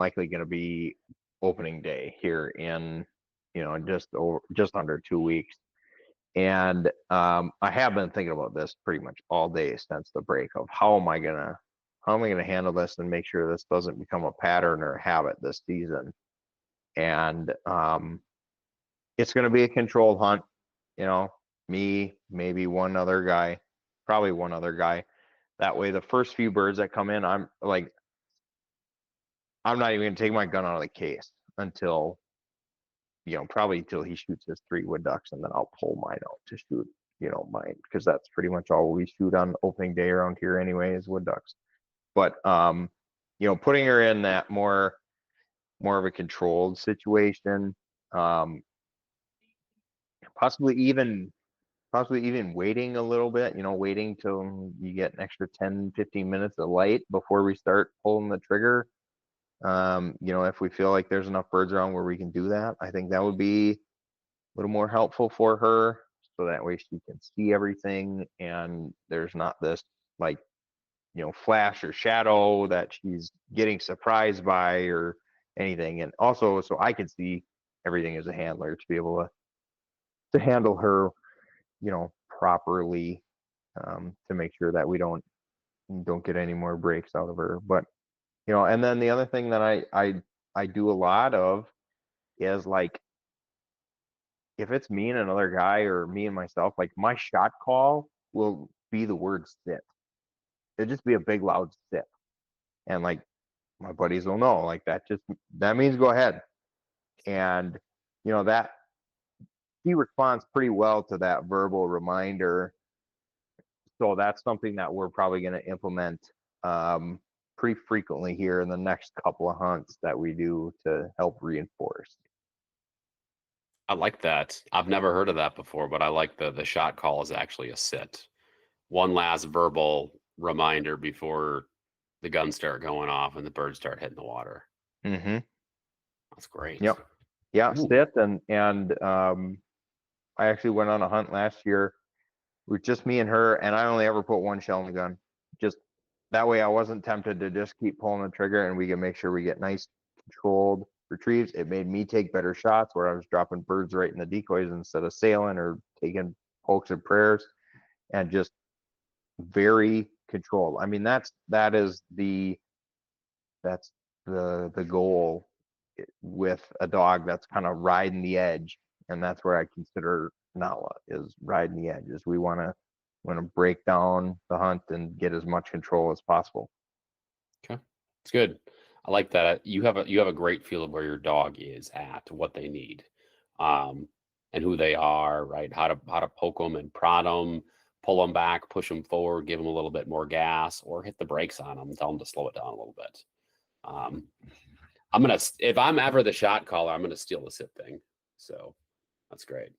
likely going to be opening day here in, just under 2 weeks. And I have been thinking about this pretty much all day since the break of how am I gonna handle this and make sure this doesn't become a pattern or a habit this season. And it's going to be a controlled hunt, me, maybe one other guy, probably one other guy. That way, the first few birds that come in, I'm not even going to take my gun out of the case until, probably until he shoots his 3 wood ducks, and then I'll pull mine out to shoot, mine, because that's pretty much all we shoot on opening day around here anyway is wood ducks. But, putting her in that more of a controlled situation, possibly even waiting a little bit, waiting till you get an extra 10-15 minutes of light before we start pulling the trigger. If we feel like there's enough birds around where we can do that, I think that would be a little more helpful for her, so that way she can see everything and there's not this flash or shadow that she's getting surprised by or anything. And also so I can see everything as a handler to be able to handle her, properly, to make sure that we don't get any more breaks out of her. But, and then the other thing that I do a lot of is if it's me and another guy or me and myself, my shot call will be the word sit. It'll just be a big loud sit. And my buddies will know, that means go ahead. And, that he responds pretty well to that verbal reminder. So that's something that we're probably going to implement pretty frequently here in the next couple of hunts that we do to help reinforce. I like that. I've never heard of that before, but I like the shot call is actually a sit. One last verbal reminder before the guns start going off and the birds start hitting the water. Mm-hmm. That's great. Yep. Yeah, Ooh. sit. And I actually went on a hunt last year with just me and her, and I only ever put one shell in the gun. Just that way I wasn't tempted to just keep pulling the trigger, and we can make sure we get nice controlled retrieves. It made me take better shots where I was dropping birds right in the decoys instead of sailing or taking pokes and prayers, and just very controlled. I mean, that's the goal with a dog that's kind of riding the edge, and that's where I consider Nala is riding the edges. We want to break down the hunt and get as much control as possible. Okay, it's good. I like that. You have a great feel of where your dog is at, what they need, and who they are, right? How to poke them and prod them, pull them back, push them forward, give them a little bit more gas, or hit the brakes on them, tell them to slow it down a little bit. If I'm ever the shot caller, I'm gonna steal the sit thing. So that's great.